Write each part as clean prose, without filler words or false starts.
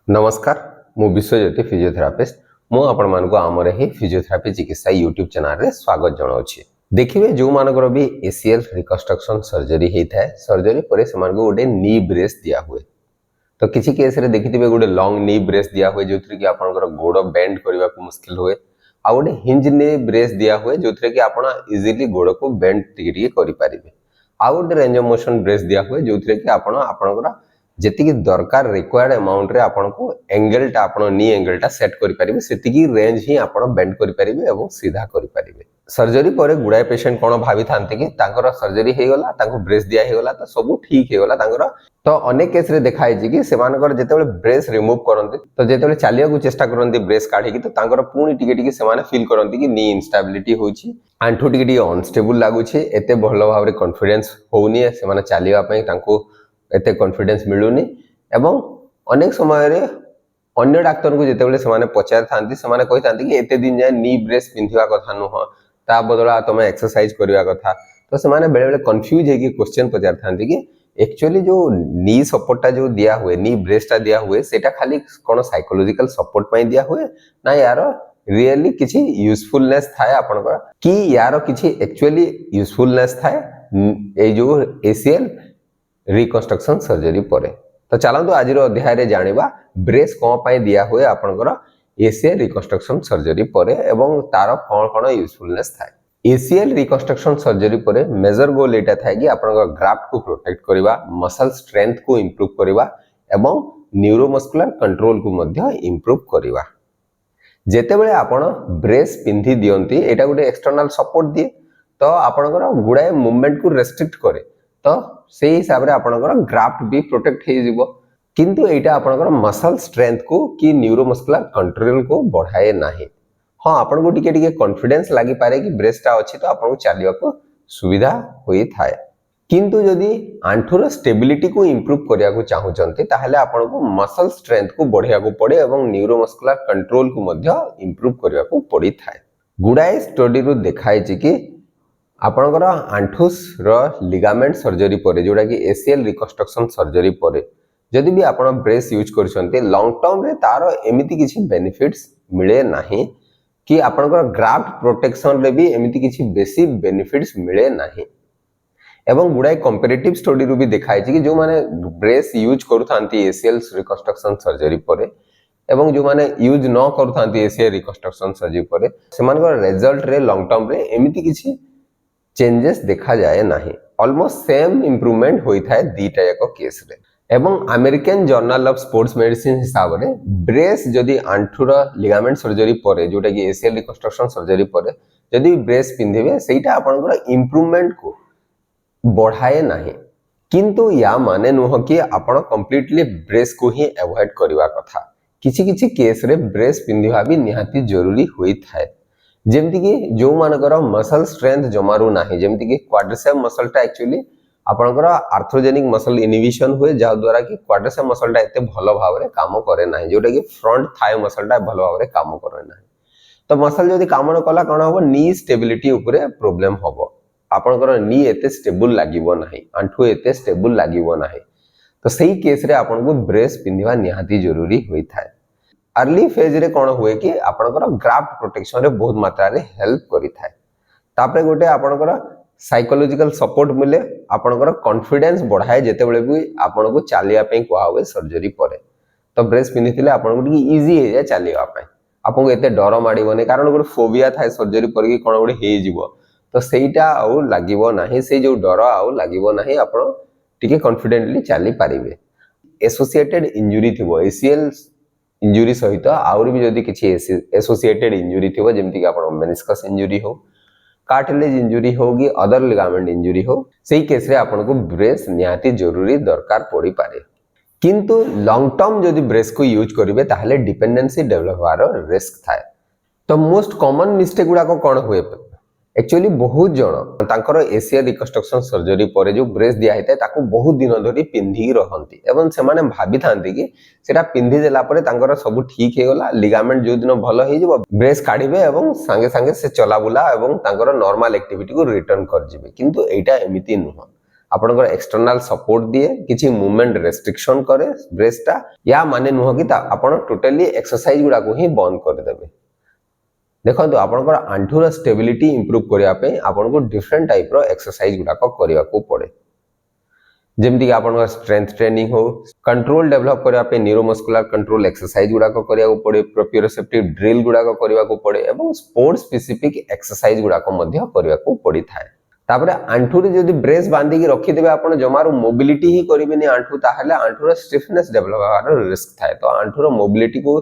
नमस्कार मु विश्वज्योति फिजियोथेरापिस्ट मु आपण मानको आमरे ही फिजियोथेरापी चिकित्सा यूट्यूब चैनल रे स्वागत जणाउछि। देखिबे जो मानकर भी एसीएल रिकंस्ट्रक्शन सर्जरी हेता है सर्जरी परे से मानको गोटे नी ब्रेस दिया हुए। तो किसी केस रे देखिथिबे गोटे लॉन्ग नी ब्रेस दिया हुए जोथरे कि आपनकर गोड़ बेंड करबा को मुश्किल होए आ गोटे हिंज नी ब्रेस दिया हुए जोथरे कि आपण इजीली गोड़ को बेंड टिके करि परिबे। आ गोटे रेंज ऑफ मोशन ब्रेस दिया हुए जोथरे कि आपण आपनकर जेतिकी दरकार रिक्वायर्ड अमाउंट रे आपण को एंगलटा आपण नी एंगलटा सेट करि परिबे सेतिकी रेंज ही आपण बेंड करि परिबे एवं सीधा करि परिबे। सर्जरी परे गुडाय पेशेंट कोन भाबी थांते कि तांकर सर्जरी हे गला तांको ब्रेस दिया हे गला तो सब ठीक हे गला तांकर। तो अनेक केस रे देखाइ छी कि सेमानकर जेतेबेले ब्रेस रिमूव करंती तो जेतेबेले चालिया को चेष्टा करंती ब्रेस काढी कि तो तांकर पुनी टिके टिके सेमाने फील करंती कि नी इनस्टेबिलिटी होची आंठू टिके टिके अनस्टेबल लागु छी एते भलो भाबरे कॉन्फिडेंस होउनी सेमाने चालिया पई तांको एते कॉन्फिडेंस मिलुनी एवं अनेक समय रे अन्य डाक्टर को जेतेबेले सेमाने पचार थांती सेमाने कहि थांती कि एते दिन जाय नी ब्रेस पिंधिवा कथा नुह ता बदला तमे एक्सरसाइज करिवा कथा। तो सेमाने बेले बेले कंफ्यूज हे कि क्वेश्चन पचार थांती कि एक्चुअली जो नी सपोर्टटा जो दिया हुए नी ब्रेसटा दिया हुए सेटा खाली कोन साइकोलॉजिकल सपोर्ट पई दिया हुए ना यार रियली किछि यूजफुलनेस थाए आपनकर कि यार किछि एक्चुअली यूजफुलनेस थाए ए जो एसीएल रिकंस्ट्रक्शन सर्जरी परे। तो चलंतु आज अध्याय रे जानिबा ब्रेस कोन पई दिया हुए आपनकर एसीएल रिकंस्ट्रक्शन सर्जरी परे एवं तार कोन कोन यूजफुलनेस थाए। एसीएल रिकंस्ट्रक्शन सर्जरी परे मेजर गोल एटा थाए कि आपनकर ग्राफ्ट को प्रोटेक्ट करिवा मसल स्ट्रेंथ को इंप्रूव करिवा एवं न्यूरोमस्कुलर कंट्रोल को मध्य इंप्रूव करिवा। जेते बेले आपण ब्रेस पिंधी दियंती एटा गोटे एक्सटर्नल सपोर्ट दिए तो आपनकर गुडाय मूवमेंट को रेस्ट्रिक्ट करे तो से हिसाब रे आपनकर ग्राफ्ट भी प्रोटेक्ट हे जिवो किंतु एटा आपनकर मसल स्ट्रेंथ को कि न्यूरोमस्कुलर कंट्रोल को बढ़ाए नाही। हां आपण को टिके टिके कॉन्फिडेंस लागि पारे कि ब्रेसटा अछि तो आपण को चालिया को सुविधा होई थाए किंतु जदी आंठुर स्टेबिलिटी को इंप्रूव करिया को चाहू चंती ताहले आपण को मसल स्ट्रेंथ को बढ़िया को पड़े एवं न्यूरोमस्कुलर कंट्रोल को मध्य इंप्रूव करिया को पड़ी थाए। गुडाय स्टडी रु देखाइ छि कि आपनकर आंठुस रो लिगामेंट सर्जरी परे जोडा कि एसीएल रिकंस्ट्रक्शन सर्जरी परे जदि भी आपण ब्रेस यूज करछन्ते लॉन्ग टर्म रे तारो एमिति किछि बेनिफिट्स मिले नाही कि आपनकर ग्राफ्ट प्रोटेक्शन रे भी एमिति किछि बेसी बेनिफिट्स मिले नाही एवं गुडाय कंपैरेटिव स्टडी रु भी देखाइ छि कि जो माने ब्रेस यूज करूथांती एसीएल रिकंस्ट्रक्शन सर्जरी परे एवं जो माने यूज न करूथांती एसीएल रिकंस्ट्रक्शन सर्जरी परे सेमानकर रिजल्ट रे लॉन्ग टर्म रे एमिति किछि चेंजेस देखा जाए नाही ऑलमोस्ट सेम इंप्रूवमेंट होई थाए दीटा एको केस रे एवं American journal of sports medicine हिसाब रे ब्रेस जदी आंठुर लिगामेंट सर्जरी परे जोटा कि एसीएल रिकंस्ट्रक्शन सर्जरी परे जदी ब्रेस पिंधिबे सेटा आपनकर इंप्रूवमेंट को बढ़ाए नाही किंतु या माने नुह कि आपण कंप्लीटली ब्रेस को ही अवॉइड करबा कथा किछि किछि केस रे ब्रेस पिंधिबा भी निहाती जरूरी होई थाए जेमति कि जो मानकर मसल स्ट्रेंथ जमारू नाही जेमति कि क्वाड्रिसेप मसलटा एक्चुअली आपनकर आर्थ्रोजेनिक मसल इनहिबिशन हुए जा द्वारा कि क्वाड्रिसेप मसलटा एते भलो भाबरे काम करे नाही जोटा कि फ्रंट थाई मसलटा भलो भाबरे काम करे नाही। तो मसल जदी काम न कला कोन होबो नी स्टेबिलिटी ऊपर प्रॉब्लम होबो आपनकर नी एते स्टेबल लागिबो नाही आंठू एते स्टेबल लागिबो नाही तो सही केस रे आपन को ब्रेस पिंधिबा निहाती जरूरी होई थाए। अर्ली फेज रे कोन हुए कि आपनकर ग्राफ्ट प्रोटेक्शन रे बहुत मात्रा रे हेल्प करि थाए तापरे गोटे आपनकर साइकोलॉजिकल सपोर्ट मिले आपनकर कॉन्फिडेंस बढ़ाए जेते बेले भी आपन को चालिया पे कोआ हुए सर्जरी परे तो ब्रेस पिंधिथिले आपन को इजी हे जाय चालिया पे आपन को एते डर माडिबोने कारण गोटे फोबिया थाए सर्जरी पर कि कोन गोटे हे जिवो तो सेटा आउ लागिबो नाही से जो डर आउ लागिबो नाही आपन टिके कॉन्फिडेंटली चाली पारिबे। एसोसिएटेड इंजुरी थिबो एसीएल इंजुरी सहित आउर भी जदि किछि एसोसिएटेड इंजुरी थिबो जेमति कि आपण मेनिस्कस इंजुरी हो कार्टिलेज इंजुरी होगी अदर लिगामेंट इंजुरी हो सेही केस रे आपण को ब्रेस निहाती जरूरी दरकार पड़ी पारे किंतु लॉन्ग टर्म जदि ब्रेस को यूज करिवे ताहले डिपेंडेंसी डेवलप होवार रिस्क थाए। तो मोस्ट कॉमन मिस्टेक गुडा को कोन हुए एक्चुअली बहुत जन तांकर एसीएल रिकंस्ट्रक्शन सर्जरी परे जो ब्रेस दिया हेते ताको बहुत दिन धरि पिंधी रहंती एवं से माने भाबी थांती कि सेटा पिंधी देला परे तांकर सब ठीक हे गला लिगामेंट जो दिन भलो हे जिवो ब्रेस काढिबे एवं संगे संगे से चला बुला एवं तांकर नॉर्मल एक्टिविटी को रिटर्न कर जिवे किंतु एटा एमिति नुह आपनकर एक्सटर्नल सपोर्ट दिए किछि मूवमेंट रेस्ट्रिक्शन करे ब्रेस्टा या माने नुह कि आपण टोटली एक्सरसाइज गुडा को ही बंद कर देबे। देखो तो आपनकर आंठुर स्टेबिलिटी इंप्रूव करिया पे आपनको डिफरेंट टाइप रो एक्सरसाइज गुडा को करिया को पड़े। जेमती आपनकर स्ट्रेंथ ट्रेनिंग हो, कंट्रोल डेवलप करिया पे न्यूरोमस्कुलर कंट्रोल एक्सरसाइज गुडा को करिया को पड़े, प्रोप्रियोसेप्टिव ड्रिल गुडा को करिया को पड़े एवं स्पोर्ट स्पेसिफिक एक्सरसाइज गुडा को मध्य करिया को पड़ी थाए। तापरे आंठुरे जदि ब्रेस बांधी की रखि देबे आपण जमारो मोबिलिटी ही करिबेनी आंठु ताहले आंठुर स्टिफनेस डेवलप होवार रिस्क थाए। तो आंठुर मोबिलिटी को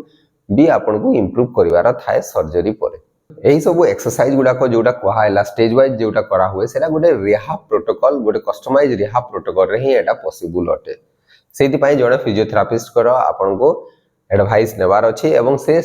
भी आपनको इंप्रूव करिवार थाए सर्जरी परे। एही सब एक्सरसाइज गुडा को जोटा कहायला स्टेज वाइज जोटा करा हुए सेटा गोटे रिहाब प्रोटोकॉल गोटे कस्टमाइज रिहाब प्रोटोकॉल रे ही एटा पॉसिबल अटे। सेति पई जणे फिजियोथेरापिस्ट करो आपनको एडवाइस नेबार अछि एवं से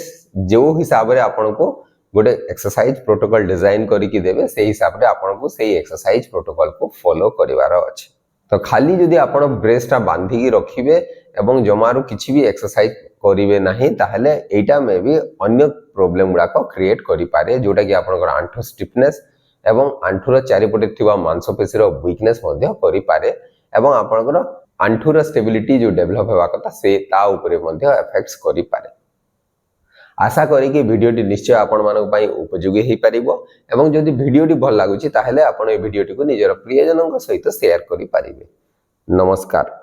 जो हिसाब रे आपनको गोटे एक्सरसाइज प्रोटोकॉल डिजाइन करी कि देबे से हिसाब रे आपनको सेही एक्सरसाइज प्रोटोकॉल को फॉलो करिवार अछि। तो खाली जदि आपण ब्रेसटा बांधी की रखिबे एवं जमारू किछि भी एक्सरसाइज करिवे नाही ताहले एटा में भी अन्य प्रॉब्लम गुडा को क्रिएट करि पारे जोटा कि आपनकर आंठु स्टिफनेस एवं आंठुर चारिपटे थिबा मांसपेशी रो वीकनेस मध्य करि पारे एवं आपनकर आंठुर स्टेबिलिटी जो डेवलप हेबा कथा से ता ऊपर मध्य इफेक्ट्स करि पारे। आशा करी कि वीडियोटी निश्चय आपण मानक पई उपयोगी हे परिबो एवं जदि वीडियोटी भल लागुची ताहले आपण ए वीडियोटी को निजर प्रियजनक सहित शेयर करि पारिबे। नमस्कार।